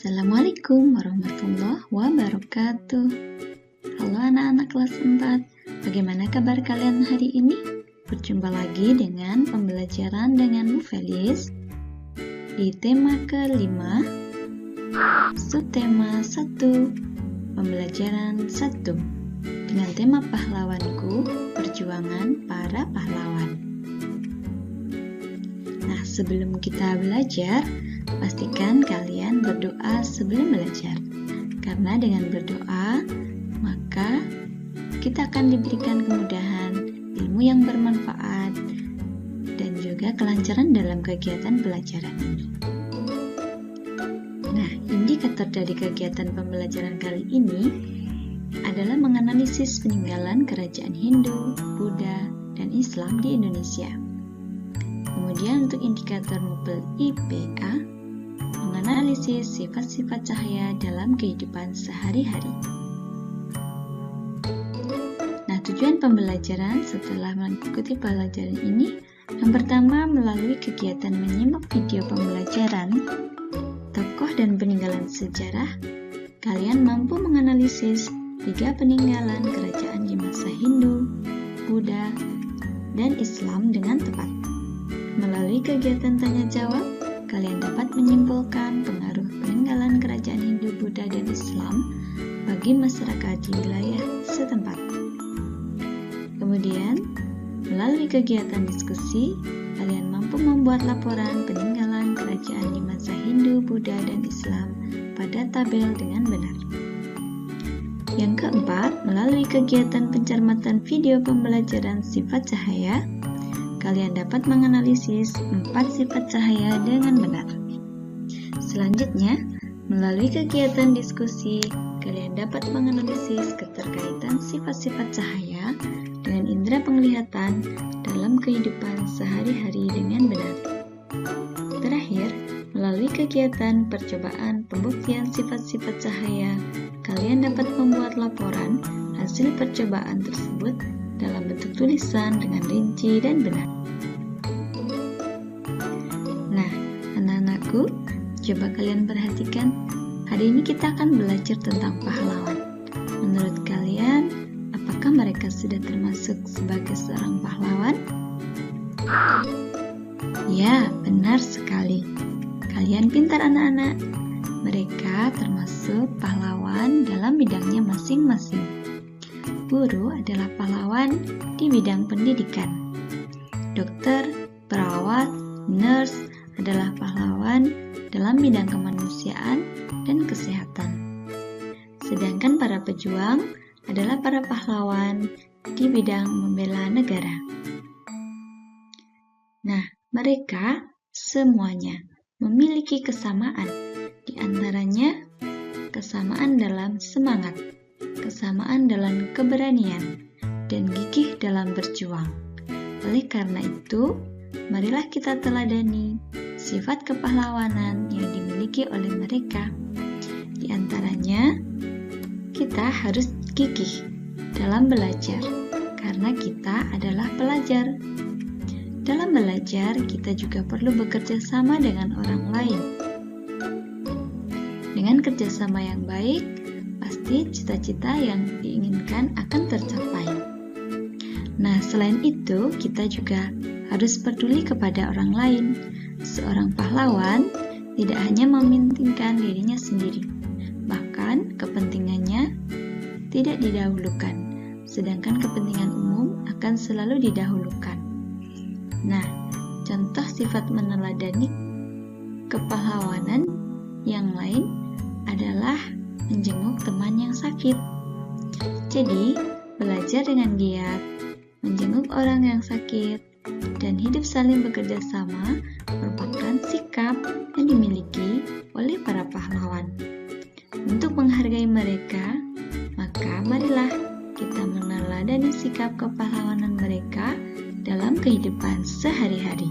Assalamualaikum warahmatullahi wabarakatuh. Halo anak-anak kelas 4, bagaimana kabar kalian hari ini? Berjumpa lagi dengan pembelajaran dengan Bu Felis di tema kelima, subtema 1, pembelajaran 1, dengan tema pahlawanku, perjuangan para pahlawan. Nah, sebelum kita belajar, pastikan kalian berdoa sebelum belajar, karena dengan berdoa, maka kita akan diberikan kemudahan, ilmu yang bermanfaat, dan juga kelancaran dalam kegiatan pelajaran ini. Nah, indikator dari kegiatan pembelajaran kali ini adalah menganalisis peninggalan kerajaan Hindu, Buddha, dan Islam di Indonesia. Kemudian untuk indikator MUPEL IPA, menganalisis sifat-sifat cahaya dalam kehidupan sehari-hari. Nah, tujuan pembelajaran setelah mengikuti pelajaran ini, yang pertama melalui kegiatan menyimak video pembelajaran, tokoh dan peninggalan sejarah, kalian mampu menganalisis 3 peninggalan kerajaan di masa Hindu, Buddha, dan Islam dengan tepat. Melalui kegiatan tanya-jawab, kalian dapat menyimpulkan pengaruh peninggalan kerajaan Hindu, Buddha, dan Islam bagi masyarakat di wilayah setempat. Kemudian, melalui kegiatan diskusi, kalian mampu membuat laporan peninggalan kerajaan di masa Hindu, Buddha, dan Islam pada tabel dengan benar. Yang keempat, melalui kegiatan pencermatan video pembelajaran sifat cahaya, kalian dapat menganalisis 4 sifat cahaya dengan benar. Selanjutnya, melalui kegiatan diskusi, kalian dapat menganalisis keterkaitan sifat-sifat cahaya dengan indera penglihatan dalam kehidupan sehari-hari dengan benar. Terakhir, melalui kegiatan percobaan pembuktian sifat-sifat cahaya, kalian dapat membuat laporan hasil percobaan tersebut dalam bentuk tulisan dengan rinci dan benar. Nah, anak-anakku, coba kalian perhatikan, hari ini kita akan belajar tentang pahlawan. Menurut kalian, apakah mereka sudah termasuk sebagai seorang pahlawan? Ya, benar sekali. Kalian pintar anak-anak. Mereka termasuk pahlawan dalam bidangnya masing-masing. Guru adalah pahlawan di bidang pendidikan. Dokter, perawat, nurse adalah pahlawan dalam bidang kemanusiaan dan kesehatan. Sedangkan para pejuang adalah para pahlawan di bidang membela negara. Nah, mereka semuanya memiliki kesamaan, di antaranya kesamaan dalam semangat, kesamaan dalam keberanian, dan gigih dalam berjuang. Oleh karena itu, marilah kita teladani sifat kepahlawanan yang dimiliki oleh mereka. Di antaranya, kita harus gigih dalam belajar, karena kita adalah pelajar. Dalam belajar, kita juga perlu bekerja sama dengan orang lain. Dengan kerjasama yang baik, pasti cita-cita yang diinginkan akan tercapai. Nah, selain itu, kita juga harus peduli kepada orang lain. Seorang pahlawan tidak hanya mementingkan dirinya sendiri, bahkan kepentingannya tidak didahulukan, sedangkan kepentingan umum akan selalu didahulukan. Nah, contoh sifat meneladani kepahlawanan yang lain adalah menjenguk teman yang sakit. Jadi, belajar dengan giat, menjenguk orang yang sakit, dan hidup saling bekerja sama merupakan sikap yang dimiliki oleh para pahlawan. Untuk menghargai mereka, maka marilah kita meneladani sikap kepahlawanan mereka dalam kehidupan sehari-hari.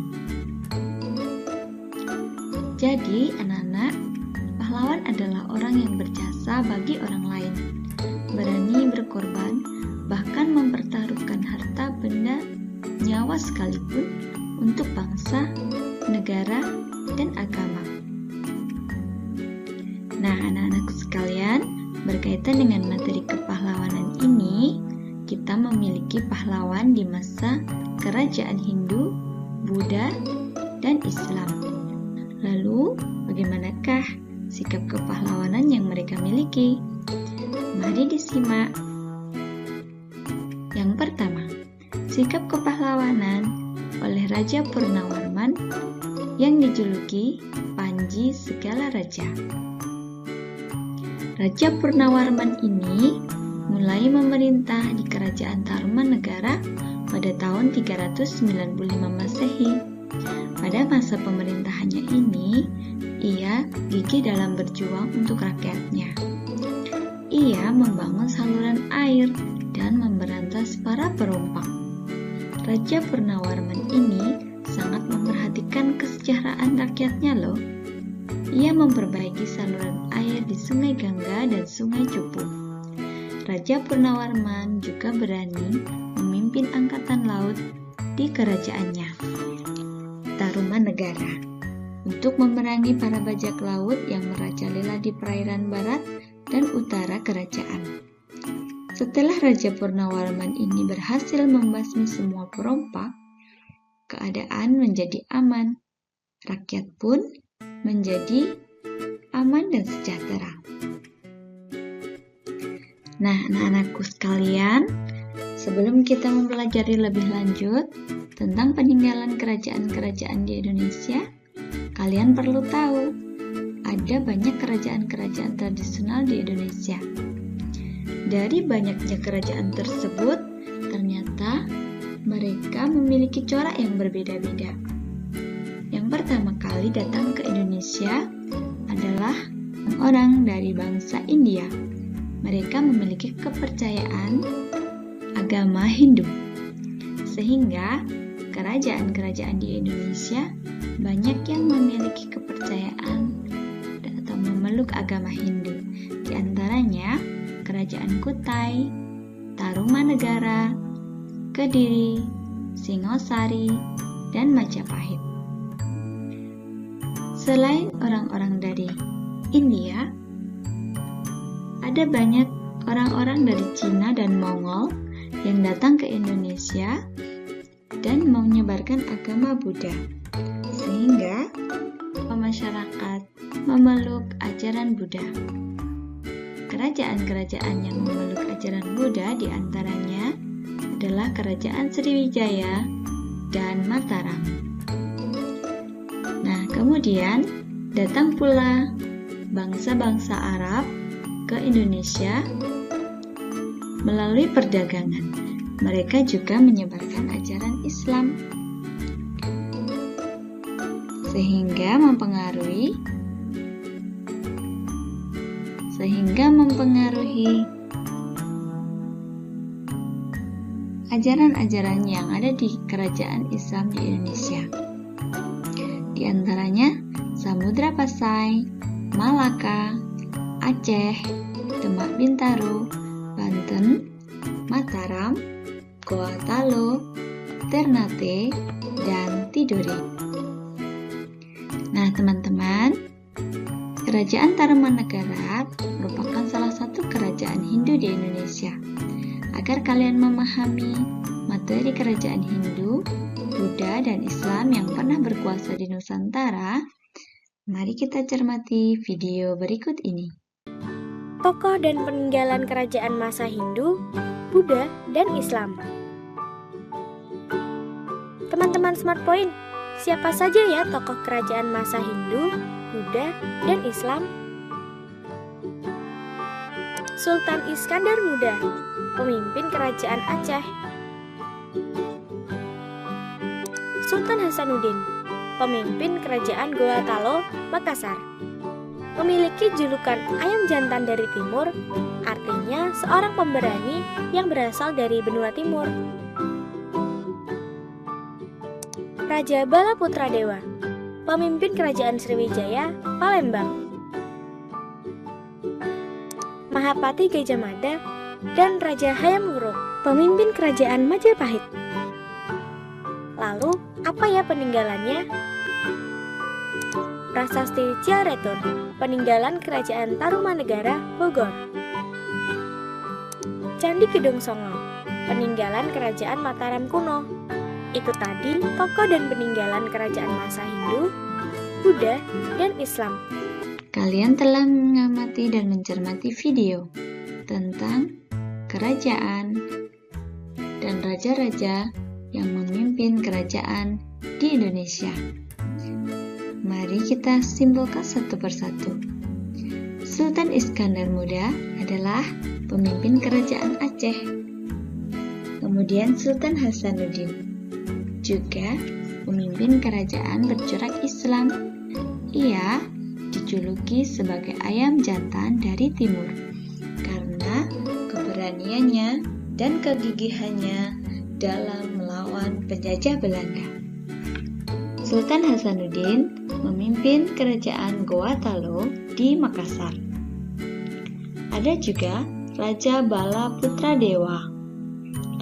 Jadi, anak-anak, pahlawan adalah orang yang berjasa bagi orang lain, berani berkorban, bahkan mempertaruhkan harta benda, nyawa sekalipun untuk bangsa, negara, dan agama. Nah, anak-anakku sekalian, berkaitan dengan materi kepahlawanan ini, kita memiliki pahlawan di masa kerajaan Hindu, Buddha, dan Islam. Lalu, bagaimanakah sikap kepahlawanan yang mereka miliki? Mari disimak. Yang pertama, sikap kepahlawanan oleh Raja Purnawarman yang dijuluki Panji Segala Raja. Raja Purnawarman ini mulai memerintah di Kerajaan Tarumanegara pada tahun 395 Masehi. Pada masa pemerintahannya ini, ia gigih dalam berjuang untuk rakyatnya. Ia membangun saluran air dan memberantas para perompak. Raja Purnawarman ini sangat memperhatikan kesejahteraan rakyatnya loh. Ia memperbaiki saluran air di Sungai Gangga dan Sungai Cupu. Raja Purnawarman juga berani memimpin angkatan laut di kerajaannya, Tarumanegara, untuk memerangi para bajak laut yang merajalela di perairan barat dan utara kerajaan. Setelah Raja Purnawarman ini berhasil membasmi semua perompak, keadaan menjadi aman. Rakyat pun menjadi aman dan sejahtera. Nah, anak-anakku sekalian, sebelum kita mempelajari lebih lanjut tentang peninggalan kerajaan-kerajaan di Indonesia, kalian perlu tahu, ada banyak kerajaan-kerajaan tradisional di Indonesia. Dari banyaknya kerajaan tersebut, ternyata mereka memiliki corak yang berbeda-beda. Yang pertama kali datang ke Indonesia adalah orang dari bangsa India. Mereka memiliki kepercayaan agama Hindu, sehingga kerajaan-kerajaan di Indonesia banyak yang memiliki kepercayaan atau memeluk agama Hindu. Di antaranya Kerajaan Kutai, Tarumanegara, Kediri, Singosari, dan Majapahit. Selain orang-orang dari India, ada banyak orang-orang dari Cina dan Mongol yang datang ke Indonesia dan menyebarkan agama Buddha, sehingga masyarakat memeluk ajaran Buddha. Kerajaan-kerajaan yang memeluk ajaran Buddha diantaranya adalah Kerajaan Sriwijaya dan Mataram. Nah, kemudian datang pula bangsa-bangsa Arab ke Indonesia melalui perdagangan. Mereka juga menyebarkan ajaran Islam, sehingga mempengaruhi ajaran-ajaran yang ada di kerajaan Islam di Indonesia. Di antaranya Samudra Pasai, Malaka, Aceh, Demak Bintaro, Banten, Mataram, Goa Talo, Ternate, dan Tidore. Nah, teman-teman, Kerajaan Tarumanegara merupakan salah satu kerajaan Hindu di Indonesia. Agar kalian memahami materi kerajaan Hindu, Buddha, dan Islam yang pernah berkuasa di Nusantara, mari kita cermati video berikut ini. Tokoh dan peninggalan kerajaan masa Hindu, Buddha, dan Islam. Teman-teman Smart Point, siapa saja ya tokoh kerajaan masa Hindu, Buddha, dan Islam? Sultan Iskandar Muda, pemimpin kerajaan Aceh. Sultan Hasanuddin, pemimpin kerajaan Goa Talo, Makassar. Memiliki julukan ayam jantan dari timur, artinya seorang pemberani yang berasal dari benua timur. Raja Bala Putra Dewa, pemimpin kerajaan Sriwijaya, Palembang. Mahapati Gajah Mada dan Raja Hayam Wuruk, pemimpin kerajaan Majapahit. Lalu, apa ya peninggalannya? Prasasti Ciaretur, peninggalan Kerajaan Tarumanegara, Bogor. Candi Gedong Songo, peninggalan Kerajaan Mataram kuno. Itu tadi tokoh dan peninggalan kerajaan masa Hindu, Buddha, dan Islam. Kalian telah mengamati dan mencermati video tentang kerajaan dan raja-raja yang memimpin kerajaan di Indonesia. Mari kita simpulkan satu persatu. Sultan Iskandar Muda adalah pemimpin kerajaan Aceh. Kemudian Sultan Hasanuddin juga pemimpin kerajaan bercorak Islam. Ia dijuluki sebagai ayam jantan dari timur karena keberaniannya dan kegigihannya dalam melawan penjajah Belanda. Sultan Hasanuddin memimpin kerajaan Goa Talo di Makassar. Ada juga Raja Bala Putradewa.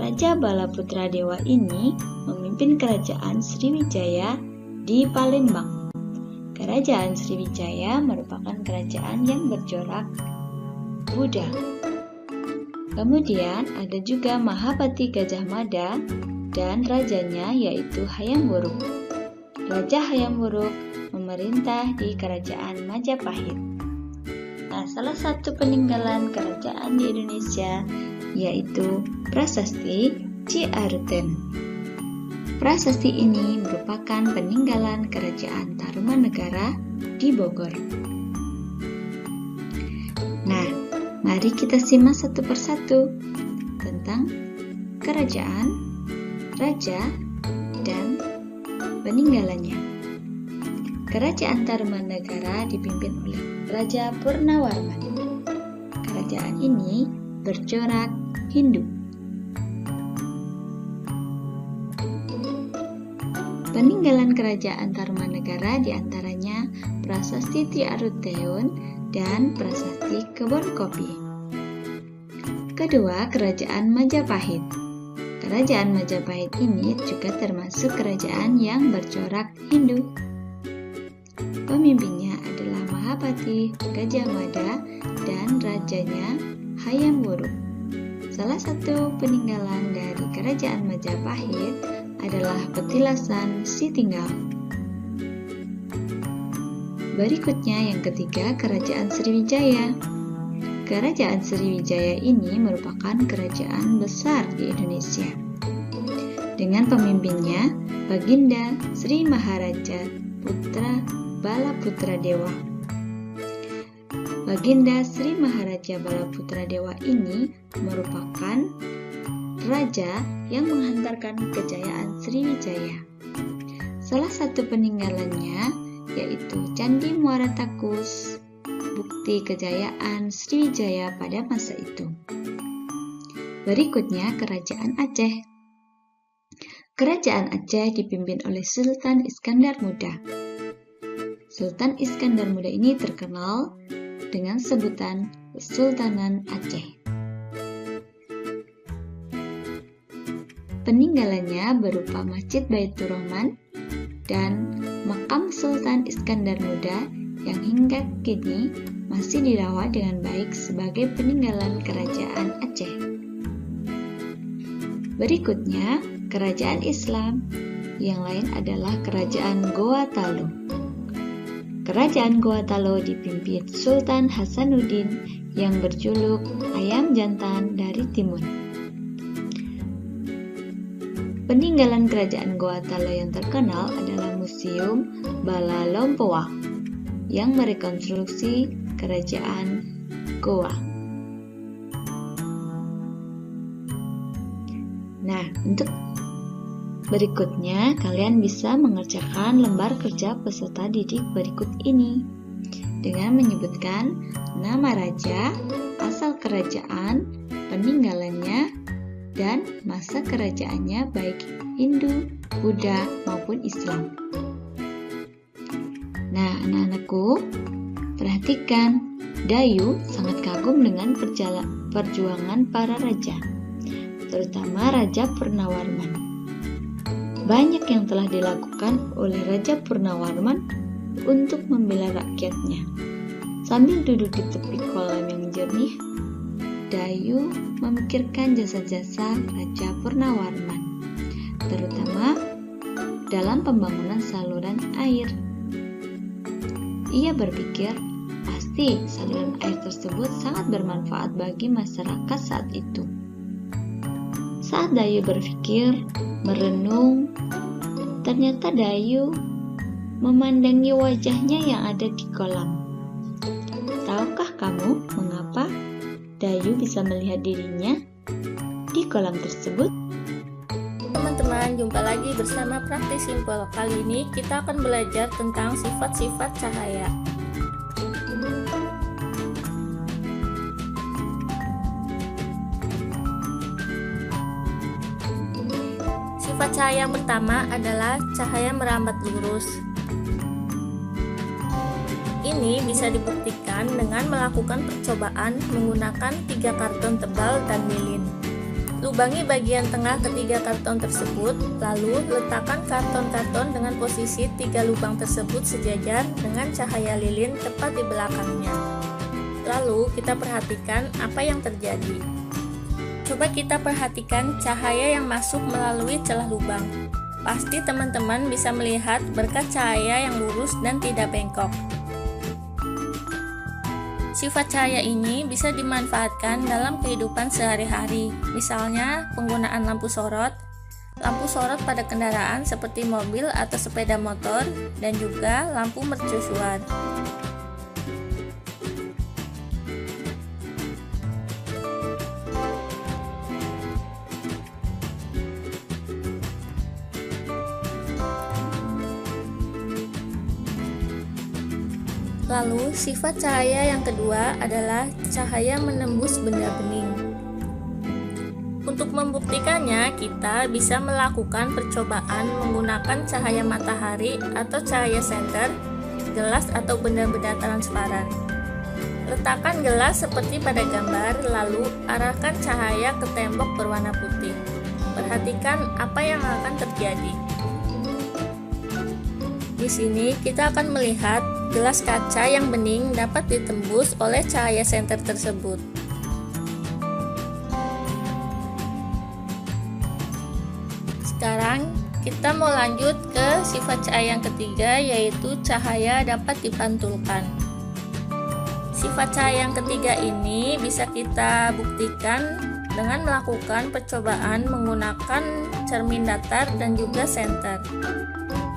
Raja Bala Putradewa ini memimpin kerajaan Sriwijaya di Palembang. Kerajaan Sriwijaya merupakan kerajaan yang bercorak Buddha. Kemudian ada juga Mahapati Gajah Mada dan rajanya yaitu Hayam Wuruk. Raja Hayam Wuruk memerintah di kerajaan Majapahit. Nah, salah satu peninggalan kerajaan di Indonesia yaitu Prasasti Ciaruten. Prasasti ini merupakan peninggalan kerajaan Tarumanegara di Bogor. Nah, mari kita simak satu persatu tentang kerajaan, raja, dan peninggalannya. Kerajaan Tarumanegara dipimpin oleh Raja Purnawarman. Kerajaan ini bercorak Hindu. Peninggalan kerajaan Tarumanegara diantaranya Prasasti Ciaruten dan Prasasti Kebon Kopi. Kedua, Kerajaan Majapahit. Kerajaan Majapahit ini juga termasuk kerajaan yang bercorak Hindu. Pemimpinnya adalah Mahapati Gajah Mada dan rajanya Hayam Wuruk. Salah satu peninggalan dari kerajaan Majapahit adalah petilasan Sitinggal. Berikutnya yang ketiga, Kerajaan Sriwijaya. Kerajaan Sriwijaya ini merupakan kerajaan besar di Indonesia. Dengan pemimpinnya Baginda Sri Maharaja Putra Bala Putradewa. Baginda Sri Maharaja Bala Putradewa ini merupakan raja yang menghantarkan kejayaan Sriwijaya. Salah satu peninggalannya yaitu Candi Muara Takus, bukti kejayaan Sriwijaya pada masa itu. Berikutnya Kerajaan Aceh. Kerajaan Aceh dipimpin oleh Sultan Iskandar Muda. Sultan Iskandar Muda ini terkenal dengan sebutan Kesultanan Aceh. Peninggalannya berupa Masjid Baitur Rahman dan makam Sultan Iskandar Muda yang hingga kini masih dirawat dengan baik sebagai peninggalan kerajaan Aceh. Berikutnya, kerajaan Islam. Yang lain adalah kerajaan Goa Talo. Kerajaan Goa Talo dipimpin Sultan Hasanuddin yang berjuluk Ayam Jantan dari Timur. Peninggalan kerajaan Goa Talo yang terkenal adalah Museum Bala Lompoa yang merekonstruksi kerajaan Goa. Nah, untuk berikutnya kalian bisa mengerjakan lembar kerja peserta didik berikut ini dengan menyebutkan nama raja, asal kerajaan, peninggalannya, dan masa kerajaannya baik Hindu, Buddha, maupun Islam. Nah, anak-anakku, perhatikan, Dayu sangat kagum dengan perjuangan para raja, terutama Raja Purnawarman. Banyak yang telah dilakukan oleh Raja Purnawarman untuk membela rakyatnya. Sambil duduk di tepi kolam yang jernih, Dayu memikirkan jasa-jasa Raja Purnawarman, terutama dalam pembangunan saluran air. Ia berpikir, pasti saluran air tersebut sangat bermanfaat bagi masyarakat saat itu. Saat Dayu berpikir, merenung, ternyata Dayu memandangi wajahnya yang ada di kolam. Tahukah kamu mengapa Dayu bisa melihat dirinya di kolam tersebut? Teman-teman, jumpa lagi bersama Praktis Simpel. Kali ini kita akan belajar tentang sifat-sifat cahaya. Sifat cahaya yang pertama adalah cahaya merambat lurus. Ini bisa dibuktikan dengan melakukan percobaan menggunakan 3 karton tebal dan lilin. Lubangi bagian tengah ketiga karton tersebut, lalu letakkan karton-karton dengan posisi 3 lubang tersebut sejajar dengan cahaya lilin tepat di belakangnya. Lalu kita perhatikan apa yang terjadi. Coba kita perhatikan cahaya yang masuk melalui celah lubang. Pasti teman-teman bisa melihat berkat cahaya yang lurus dan tidak bengkok. Sifat cahaya ini bisa dimanfaatkan dalam kehidupan sehari-hari, misalnya penggunaan lampu sorot pada kendaraan seperti mobil atau sepeda motor, dan juga lampu mercusuar. Lalu, sifat cahaya yang kedua adalah cahaya menembus benda bening. Untuk membuktikannya, kita bisa melakukan percobaan menggunakan cahaya matahari atau cahaya senter, gelas atau benda-benda transparan. Letakkan gelas seperti pada gambar, lalu arahkan cahaya ke tembok berwarna putih. Perhatikan apa yang akan terjadi. Di sini kita akan melihat gelas kaca yang bening dapat ditembus oleh cahaya senter tersebut. Sekarang kita mau lanjut ke sifat cahaya yang ketiga, yaitu cahaya dapat dipantulkan. Sifat cahaya yang ketiga ini bisa kita buktikan dengan melakukan percobaan menggunakan cermin datar dan juga senter.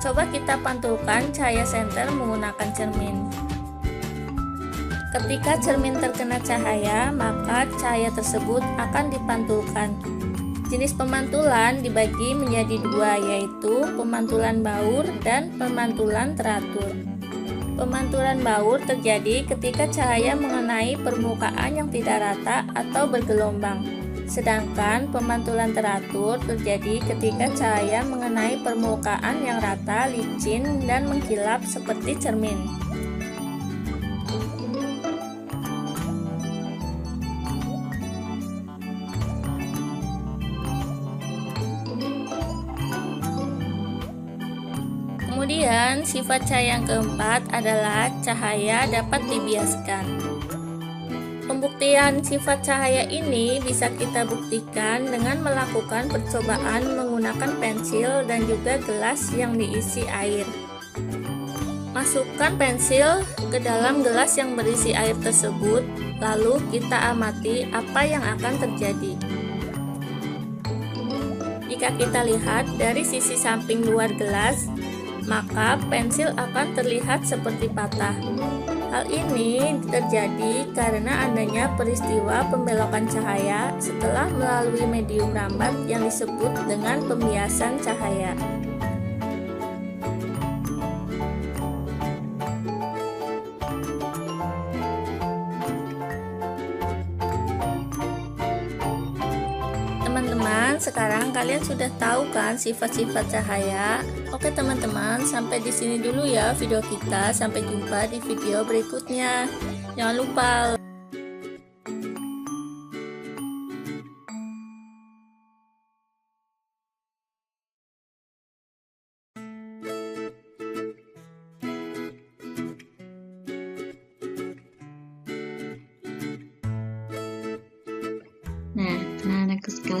Coba kita pantulkan cahaya senter menggunakan cermin. Ketika cermin terkena cahaya, maka cahaya tersebut akan dipantulkan. Jenis pemantulan dibagi menjadi 2, yaitu pemantulan baur dan pemantulan teratur. Pemantulan baur terjadi ketika cahaya mengenai permukaan yang tidak rata atau bergelombang. Sedangkan pemantulan teratur terjadi ketika cahaya mengenai permukaan yang rata, licin, dan mengkilap seperti cermin. Kemudian, sifat cahaya yang keempat adalah cahaya dapat dibiaskan. Pembuktian sifat cahaya ini bisa kita buktikan dengan melakukan percobaan menggunakan pensil dan juga gelas yang diisi air. Masukkan pensil ke dalam gelas yang berisi air tersebut, lalu kita amati apa yang akan terjadi. Jika kita lihat dari sisi samping luar gelas, maka pensil akan terlihat seperti patah. Hal ini terjadi karena adanya peristiwa pembelokan cahaya setelah melalui medium rambat yang disebut dengan pembiasan cahaya. Teman-teman, sekarang kalian sudah tahu kan sifat-sifat cahaya? Oke teman-teman, sampai di sini dulu ya video kita. Sampai jumpa di video berikutnya. Jangan lupa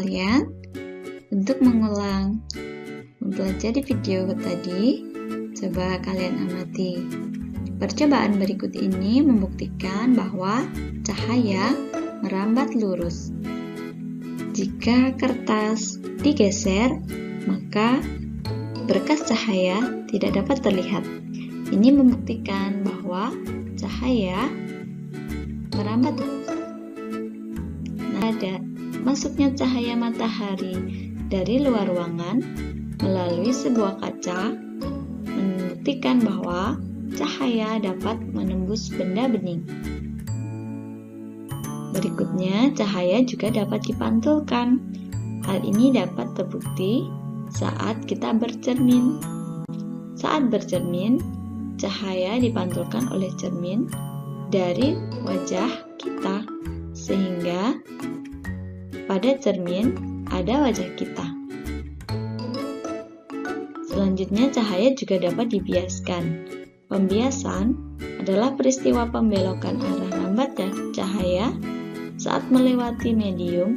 kalian untuk mengulang mempelajari video tadi. Coba kalian amati. Percobaan berikut ini membuktikan bahwa cahaya merambat lurus. Jika kertas digeser, maka berkas cahaya tidak dapat terlihat. Ini membuktikan bahwa cahaya merambat lurus. Ada masuknya cahaya matahari dari luar ruangan melalui sebuah kaca membuktikan bahwa cahaya dapat menembus benda bening. Berikutnya, cahaya juga dapat dipantulkan. Hal ini dapat terbukti saat kita bercermin. Saat bercermin, cahaya dipantulkan oleh cermin dari wajah kita, sehingga pada cermin ada wajah kita. Selanjutnya, cahaya juga dapat dibiaskan. Pembiasan adalah peristiwa pembelokan arah rambatan cahaya saat melewati medium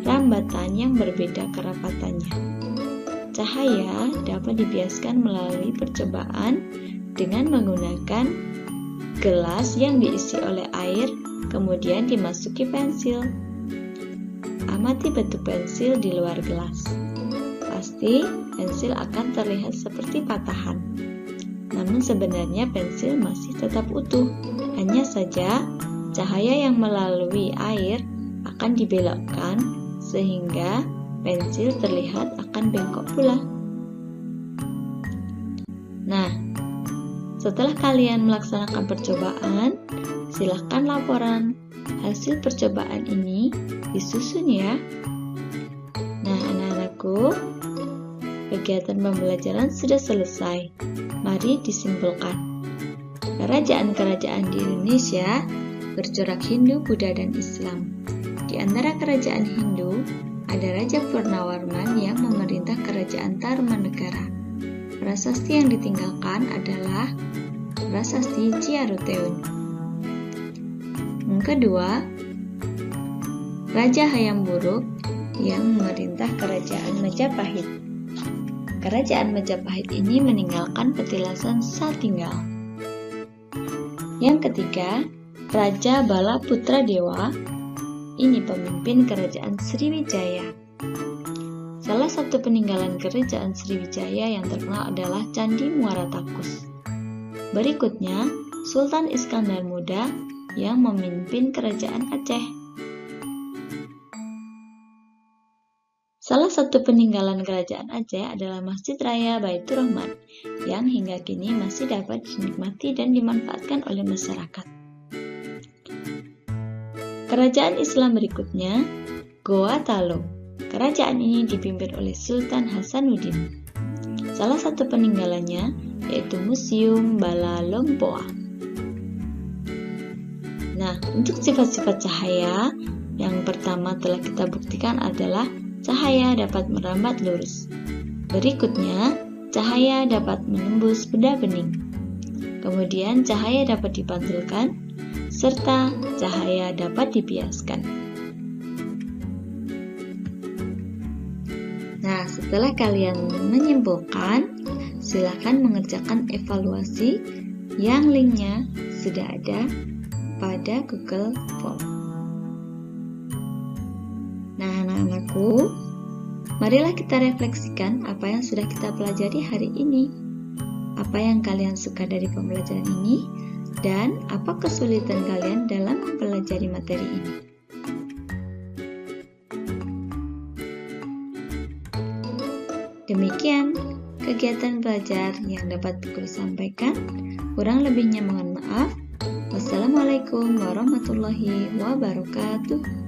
rambatan yang berbeda kerapatannya. Cahaya dapat dibiaskan melalui percobaan dengan menggunakan gelas yang diisi oleh air, kemudian dimasuki pensil. Amati bentuk pensil di luar gelas. Pasti pensil akan terlihat seperti patahan. Namun sebenarnya pensil masih tetap utuh. Hanya saja cahaya yang melalui air akan dibelokkan sehingga pensil terlihat akan bengkok pula. Nah, setelah kalian melaksanakan percobaan, silahkan laporan hasil percobaan ini disusun ya. Nah, anak-anakku, kegiatan pembelajaran sudah selesai. Mari disimpulkan. Kerajaan-kerajaan di Indonesia bercorak Hindu, Buddha, dan Islam. Di antara kerajaan Hindu, ada Raja Purnawarman yang memerintah kerajaan Tarumanegara. Prasasti yang ditinggalkan adalah Prasasti Ciaruteun. Yang kedua, Raja Hayam Wuruk yang memerintah kerajaan Majapahit. Kerajaan Majapahit ini meninggalkan petilasan Satinggal. Yang ketiga, Raja Bala Putra Dewa. Ini pemimpin kerajaan Sriwijaya. Salah satu peninggalan kerajaan Sriwijaya yang terkenal adalah Candi Muara Takus. Berikutnya, Sultan Iskandar Muda yang memimpin kerajaan Aceh. Salah satu peninggalan kerajaan Aceh adalah Masjid Raya Baitur Rahman yang hingga kini masih dapat dinikmati dan dimanfaatkan oleh masyarakat. Kerajaan Islam berikutnya, Goa Talo. Kerajaan ini dipimpin oleh Sultan Hasanuddin. Salah satu peninggalannya yaitu Museum Bala Longpoa. Nah, untuk sifat-sifat cahaya, yang pertama telah kita buktikan adalah cahaya dapat merambat lurus. Berikutnya, cahaya dapat menembus benda bening. Kemudian, cahaya dapat dipantulkan, serta cahaya dapat dibiaskan. Nah, setelah kalian menyimpulkan, silakan mengerjakan evaluasi yang linknya sudah ada pada Google Form. Nah, anak-anakku, marilah kita refleksikan apa yang sudah kita pelajari hari ini. Apa yang kalian suka dari pembelajaran ini, dan apa kesulitan kalian dalam mempelajari materi ini. Demikian kegiatan belajar yang dapat aku sampaikan. Kurang lebihnya mohon maaf. Wassalamualaikum warahmatullahi wabarakatuh.